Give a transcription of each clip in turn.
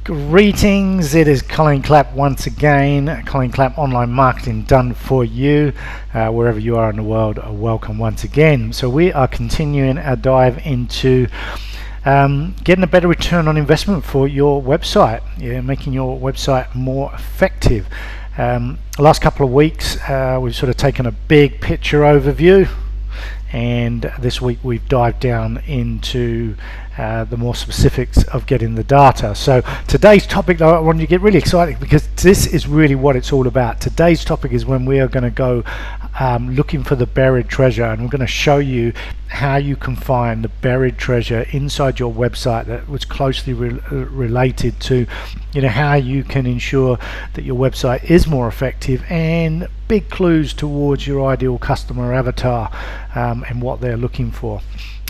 Greetings, it is Colin Clapp once again. Colin Clapp Online Marketing done for you. Wherever you are in the world, welcome once again. So we are continuing our dive into getting a better return on investment for your website, making your website more effective. The last couple of weeks we've sort of taken a big picture overview, and this week we've dived down into the more specifics of getting the data. So today's topic, though, I want you to get really excited because this is really what it's all about. Today's topic is when we are going to go looking for the buried treasure, and we're going to show you how you can find the buried treasure inside your website that was closely related to how you can ensure that your website is more effective, and big clues towards your ideal customer avatar and what they're looking for.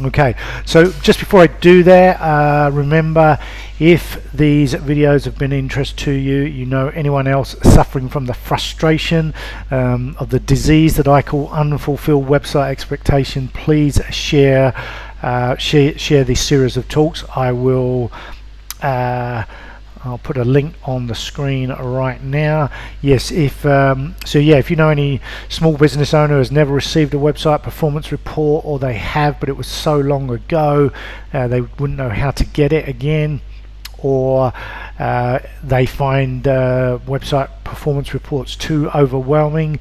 Okay, so just before I do that, remember, if these videos have been of interest to you, anyone else suffering from the frustration of the disease that I call unfulfilled website expectation, please share this series of talks. I'll put a link on the screen right now. Yes, if you know any small business owner who has never received a website performance report, or they have but it was so long ago they wouldn't know how to get it again, or they find website performance reports too overwhelming,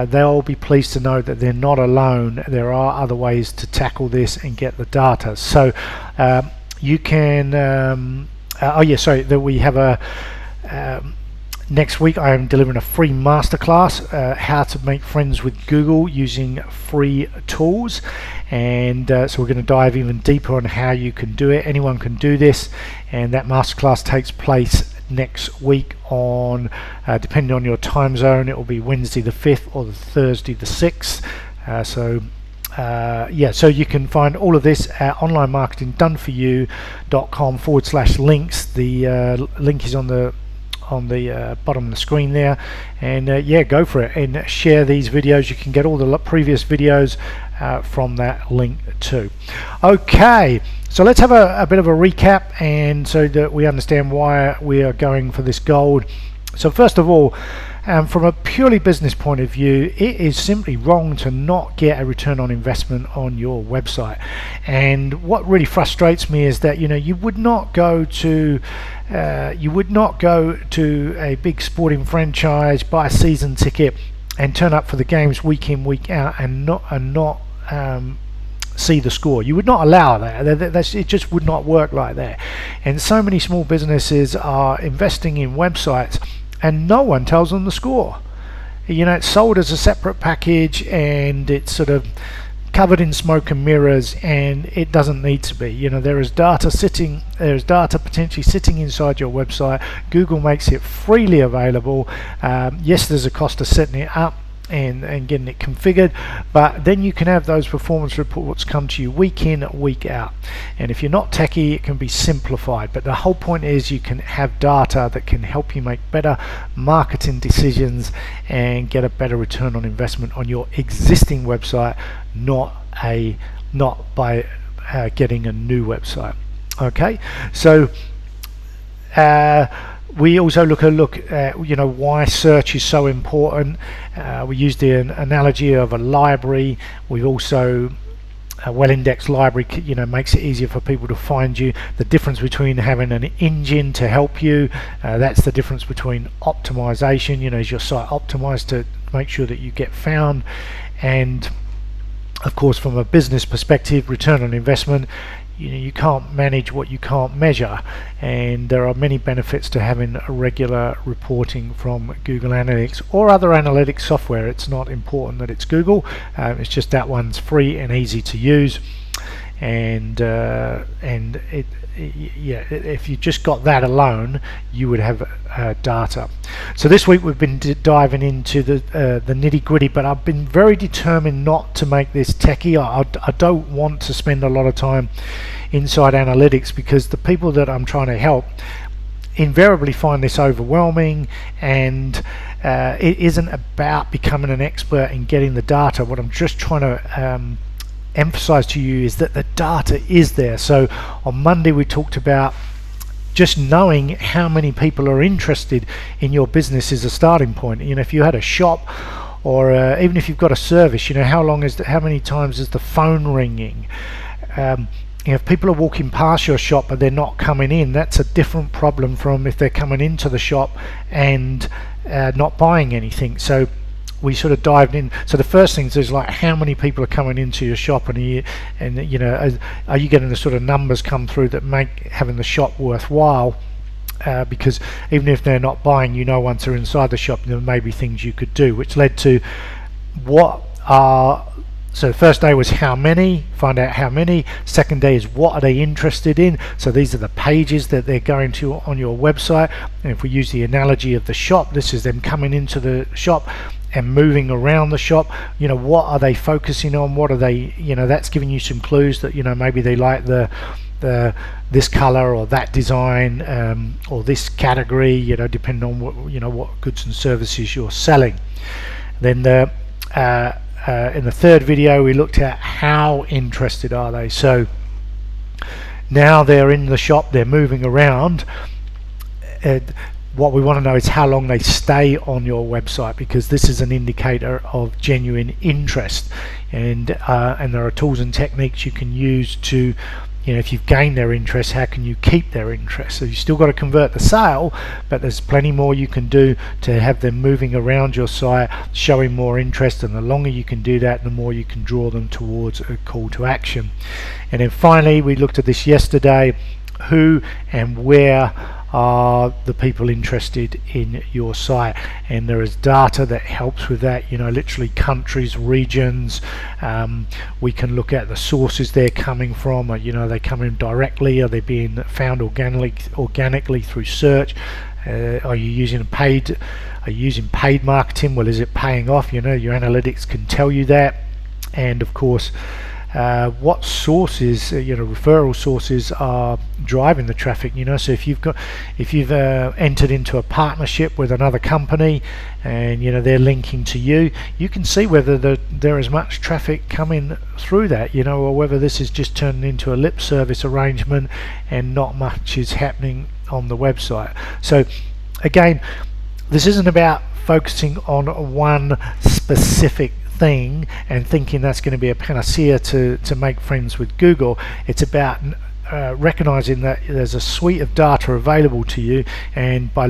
they'll be pleased to know that they're not alone. There are other ways to tackle this and get the data. So you can that we have a next week I am delivering a free masterclass, how to make friends with Google using free tools, and so we're going to dive even deeper on how you can do it. Anyone can do this, and that masterclass takes place next week on depending on your time zone, it will be Wednesday the 5th or the Thursday the 6th. So you can find all of this at onlinemarketingdoneforyou.com/links. The link is on the bottom of the screen there, and go for it and share these videos. You can get all the previous videos from that link too. Okay, so let's have a bit of a recap, and so that we understand why we are going for this gold. So first of all, from a purely business point of view, it is simply wrong to not get a return on investment on your website. And what really frustrates me is that you would not go to a big sporting franchise, buy a season ticket, and turn up for the games week in week out and not see the score. You would not allow that. It just would not work like that. And so many small businesses are investing in websites and no one tells them the score. It's sold as a separate package, and it's sort of covered in smoke and mirrors, and it doesn't need to be. There is data potentially sitting inside your website. Google makes it freely available. Yes, there's a cost of setting it up and getting it configured, but then you can have those performance reports come to you week in, week out. And if you're not techie, it can be simplified, but the whole point is you can have data that can help you make better marketing decisions and get a better return on investment on your existing website, not by getting a new website. Okay, so we also look at why search is so important. We use the analogy of a library. We've also a well-indexed library makes it easier for people to find you. The difference between having an engine to help you, that's the difference between optimization. Is your site optimized to make sure that you get found? And of course, from a business perspective, return on investment, you can't manage what you can't measure, and there are many benefits to having regular reporting from Google Analytics or other analytics software. It's not important that it's Google, it's just that one's free and easy to use, and if you just got that alone, you would have data. So this week we've been diving into the nitty-gritty, but I've been very determined not to make this techie. I don't want to spend a lot of time inside analytics, because the people that I'm trying to help invariably find this overwhelming, and it isn't about becoming an expert in getting the data. What I'm just trying to emphasize to you is that the data is there. So on Monday we talked about just knowing how many people are interested in your business is a starting point. You know, if you had a shop, or even if you've got a service, you know, how many times is the phone ringing? You know, if people are walking past your shop but they're not coming in, that's a different problem from if they're coming into the shop and not buying anything. So we sort of dived in. So the first thing is like, how many people are coming into your shop, and you know, are you getting the sort of numbers come through that make having the shop worthwhile? Because even if they're not buying, you know, once they're inside the shop, there may be things you could do, which led to so the first day was how many, find out how many. Second day is what are they interested in. So these are the pages that they're going to on your website. And if we use the analogy of the shop, this is them coming into the shop and moving around the shop. You know, what are they focusing on? What are they, you know, that's giving you some clues that, you know, maybe they like this color or that design, or this category, you know, depending on what, you know, what goods and services you're selling. Then in the third video we looked at how interested are they. So now they're in the shop, they're moving around, what we want to know is how long they stay on your website, because this is an indicator of genuine interest. And there are tools and techniques you can use to, you know, if you've gained their interest, how can you keep their interest? So you still got to convert the sale, but there's plenty more you can do to have them moving around your site, showing more interest, and the longer you can do that, the more you can draw them towards a call to action. And then finally, we looked at this yesterday, who and where are the people interested in your site, and there is data that helps with that, you know, literally countries, regions. We can look at the sources they're coming from. You know, are they coming directly? Are they being found organically through search? Are you using paid marketing? Well, is it paying off? You know, your analytics can tell you that. And of course, what sources, you know, referral sources are driving the traffic. You know, so if you've entered into a partnership with another company, and you know they're linking to you, you can see whether there is much traffic coming through that, you know, or whether this is just turning into a lip service arrangement and not much is happening on the website. So again, this isn't about focusing on one specific thing and thinking that's going to be a panacea to make friends with Google. It's about recognizing that there's a suite of data available to you, and by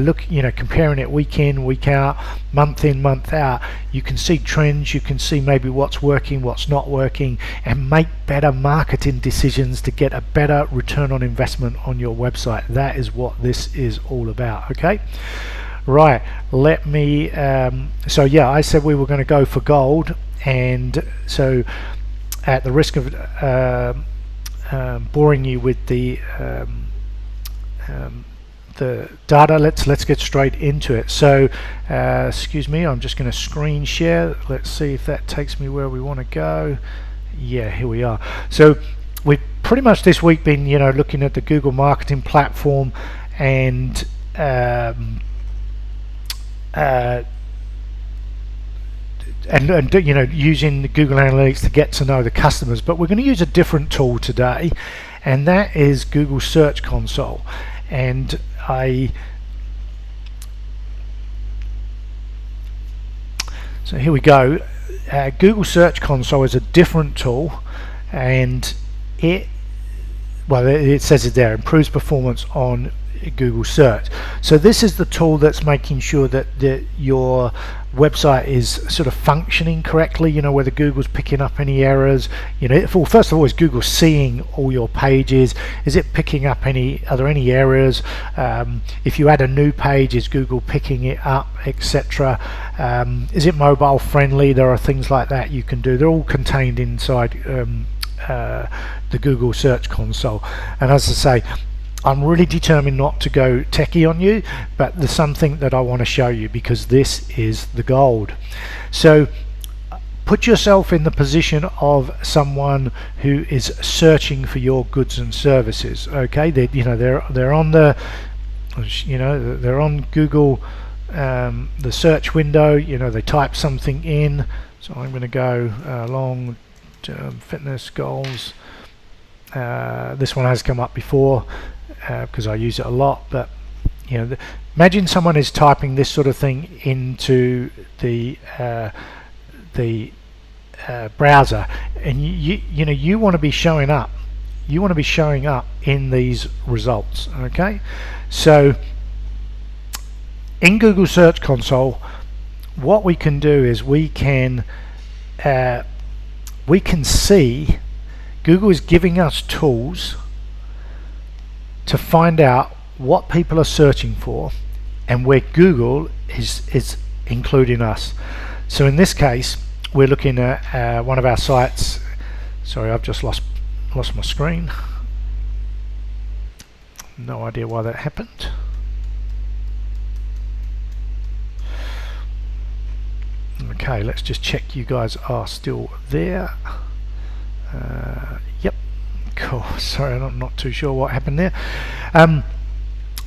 comparing it week in, week out, month in, month out, you can see trends, you can see maybe what's working, what's not working, and make better marketing decisions to get a better return on investment on your website. That is what this is all about. Okay, right, let me so yeah, I said we were going to go for gold, and so at the risk of boring you with the data, let's get straight into it. So excuse me, I'm just going to screen share. Let's see if that takes me where we want to go. Yeah, here we are. So we've pretty much this week been, you know, looking at the Google Marketing Platform, and you know, using the Google Analytics to get to know the customers. But we're going to use a different tool today, and that is Google Search Console. And so here we go. Google Search Console is a different tool, and it says it there, improves performance on Google search. So this is the tool that's making sure that your website is sort of functioning correctly, you know, whether Google's picking up any errors, you know, first of all, is Google seeing all your pages? Is it picking up are there any errors? If you add a new page, is Google picking it up, etc.? Is it mobile friendly? There are things like that you can do. They're all contained inside the Google Search Console. And as I say, I'm really determined not to go techie on you, but there's something that I want to show you, because this is the gold. So put yourself in the position of someone who is searching for your goods and services. Okay, they're on the, you know, they're on Google, the search window. You know, they type something in. So I'm going to go long-term fitness goals. This one has come up before. because I use it a lot. But you know, imagine someone is typing this sort of thing into the browser, and you know, you want to be showing up. You want to be showing up in these results. Okay, so in Google Search Console, what we can do is we can see Google is giving us tools to find out what people are searching for and where Google is including us. So in this case, we're looking at one of our sites. Sorry, I've just lost my screen. No idea why that happened. Okay, let's just check you guys are still there. Yep, cool. Sorry, I'm not too sure what happened there.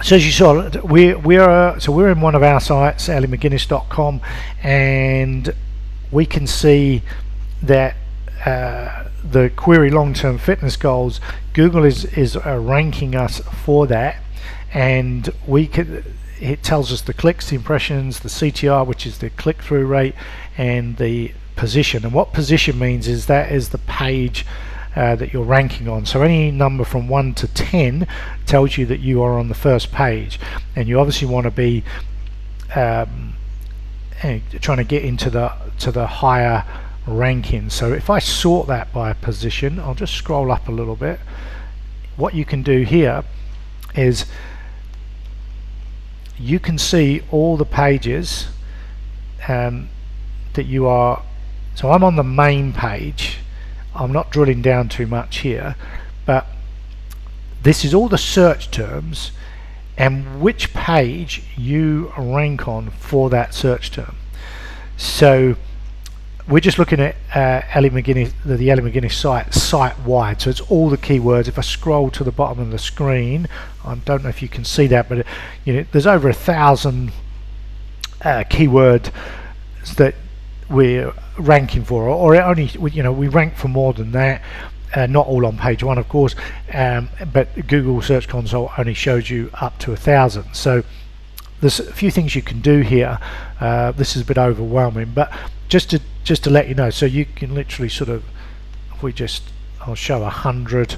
So as you saw, we're in one of our sites, ellymcguinness.com, and we can see that the query long-term fitness goals, Google is ranking us for that, and it tells us the clicks, the impressions, the CTR, which is the click-through rate, and the position. And what position means is that is the page that you're ranking on. So any number from 1 to 10 tells you that you are on the first page, and you obviously want to be trying to get into the higher ranking. So if I sort that by position, I'll just scroll up a little bit. What you can do here is you can see all the pages that you are. So I'm on the main page. I'm not drilling down too much here, but this is all the search terms and which page you rank on for that search term. So we're just looking at Ellie McGuinness, the Ellie McGuinness site wide. So it's all the keywords. If I scroll to the bottom of the screen, I don't know if you can see that, but you know, there's over 1,000 keywords that we're ranking for, or it only, you know, we rank for more than that. Not all on page 1, of course, but Google Search Console only shows you up to 1,000. So there's a few things you can do here. This is a bit overwhelming, but just to let you know, so you can literally sort of, if I'll show 100,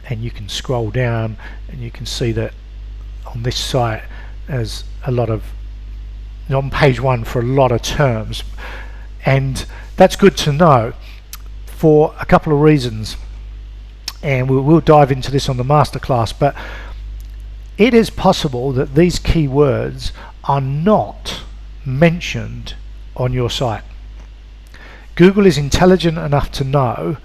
and you can scroll down, and you can see that on this site there's a lot of, on page 1 for a lot of terms, and that's good to know for a couple of reasons, and we'll dive into this on the masterclass. But it is possible that these keywords are not mentioned on your site. Google is intelligent enough to know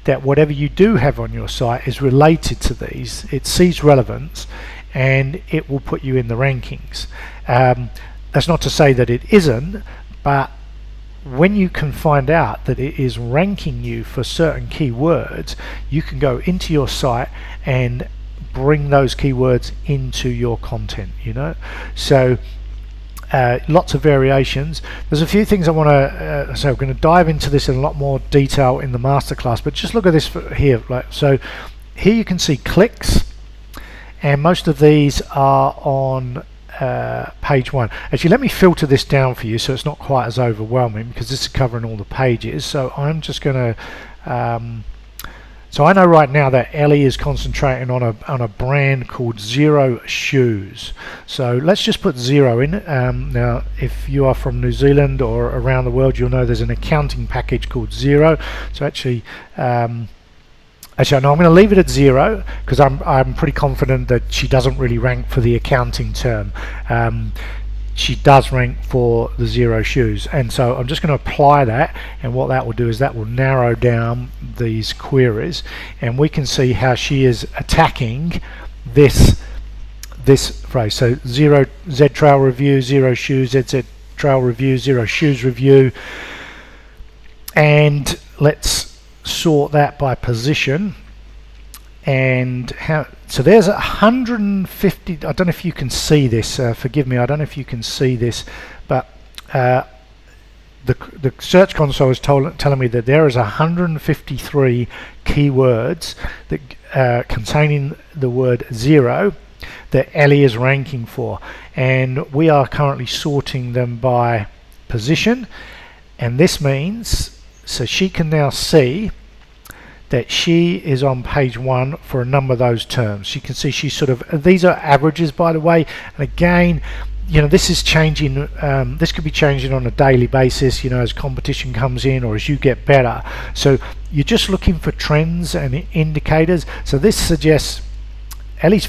that whatever you do have on your site is related to these. It sees relevance, and it will put you in the rankings. That's not to say that it isn't, but when you can find out that it is ranking you for certain keywords, you can go into your site and bring those keywords into your content, you know. So lots of variations. There's a few things I want to so I'm going to dive into this in a lot more detail in the masterclass, but just look at this here. So here you can see clicks, and most of these are on page 1. Actually, let me filter this down for you so it's not quite as overwhelming, because this is covering all the pages. So I'm just going to so I know right now that Ellie is concentrating on a brand called Xero Shoes. So let's just put Xero in. Now if you are from New Zealand or around the world, you'll know there's an accounting package called Xero. So actually no, I'm going to leave it at Xero, because I'm pretty confident that she doesn't really rank for the accounting term. She does rank for the Xero Shoes, and so I'm just going to apply that, and what that will do is that will narrow down these queries, and we can see how she is attacking this phrase. So Xero Z Trail Review, Xero Shoes, ZZ Trail Review, Xero Shoes Review, and let's sort that by position. And so there's 150. I don't know if you can see this, forgive me, I don't know if you can see this, but the Search Console is telling me that there is 153 keywords that containing the word zero that Ellie is ranking for, and we are currently sorting them by position, and this means so she can now see that she is on page 1 for a number of those terms. You can see she's sort of, these are averages by the way, and again, you know, this is changing, this could be changing on a daily basis, you know, as competition comes in or as you get better. So you're just looking for trends and indicators. So this suggests Ellie's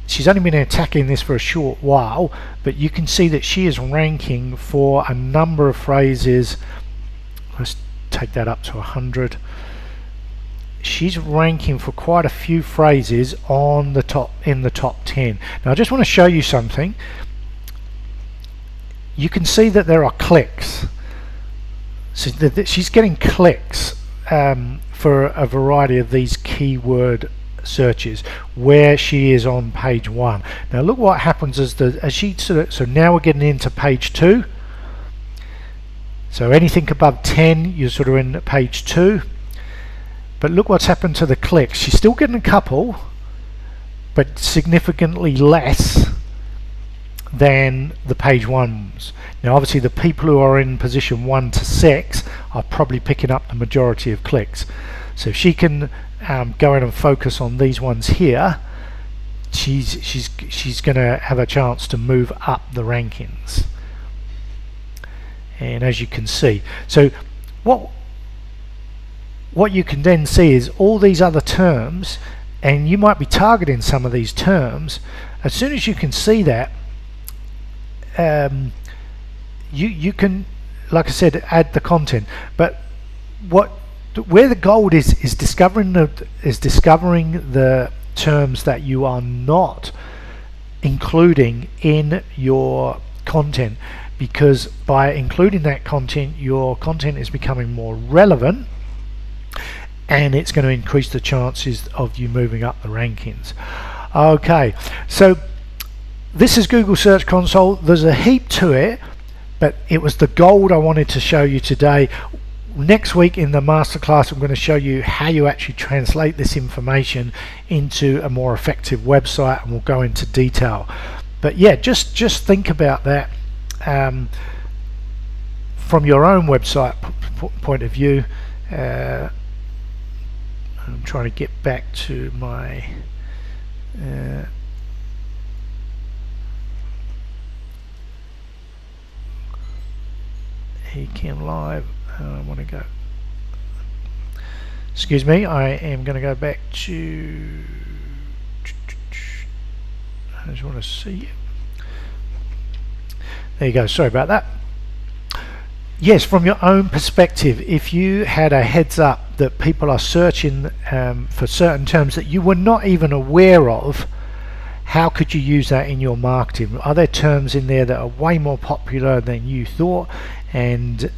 she's only been attacking this for a short while, but you can see that she is ranking for a number of phrases. Let's take that up to 100. She's ranking for quite a few phrases on the top, in the top 10. Now I just want to show you something. You can see that there are clicks, so she's getting clicks for a variety of these keyword searches where she is on page 1. Now look what happens as she so now we're getting into page 2. So anything above 10, you're sort of in page 2. But look what's happened to the clicks. She's still getting a couple, but significantly less than the page 1s. Now obviously the people who are in position 1 to 6 are probably picking up the majority of clicks. So if she can go in and focus on these ones here, she's going to have a chance to move up the rankings. And as you can see, so what you can then see is all these other terms, and you might be targeting some of these terms. As soon as you can see that, you can, like I said, add the content. But where the gold is discovering the terms that you are not including in your content, because by including that content, your content is becoming more relevant, and it's going to increase the chances of you moving up the rankings. Okay, so this is Google Search Console. There's a heap to it, but it was the gold I wanted to show you today. Next week in the masterclass, I'm going to show you how you actually translate this information into a more effective website, and we'll go into detail. But yeah, just think about that from your own website point of view. I'm trying to get back to my Ecamm Live. I want to go, excuse me, I am going to go back to, I just want to see you. There you go, sorry about that. Yes, from your own perspective, if you had a heads up that people are searching for certain terms that you were not even aware of, how could you use that in your marketing? Are there terms in there that are way more popular than you thought, and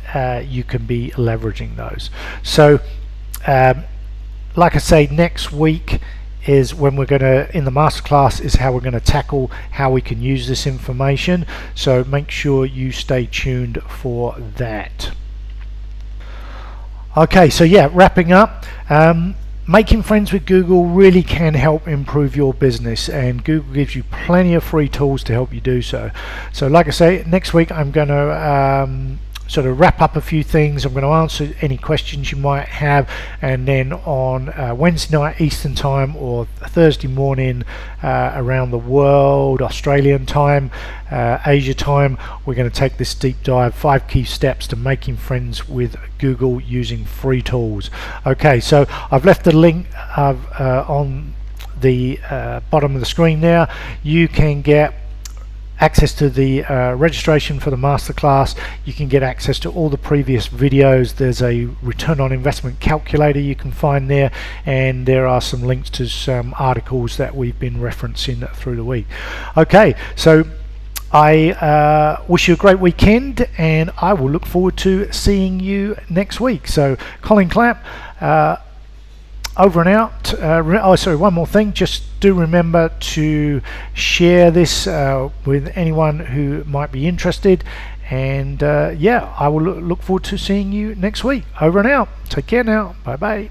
you can be leveraging those? So like I say, next week is when we're going to, in the masterclass, is how we're going to tackle how we can use this information. So make sure you stay tuned for that. Okay, so yeah, wrapping up, making friends with Google really can help improve your business, and Google gives you plenty of free tools to help you do so. So like I say, next week I'm going to sort of wrap up a few things. I'm going to answer any questions you might have, and then on Wednesday night Eastern time or Thursday morning around the world, Australian time, Asia time, we're going to take this deep dive, 5 key steps to making friends with Google using free tools. Okay, so I've left the link on the bottom of the screen there. You can get access to the registration for the masterclass. You can get access to all the previous videos. There's a return on investment calculator you can find there, and there are some links to some articles that we've been referencing through the week. Okay, so I wish you a great weekend, and I will look forward to seeing you next week. So Colin Clapp, over and out. Oh, sorry, one more thing. Just do remember to share this with anyone who might be interested, And yeah, I will look forward to seeing you next week. Over and out. Take care now. Bye bye.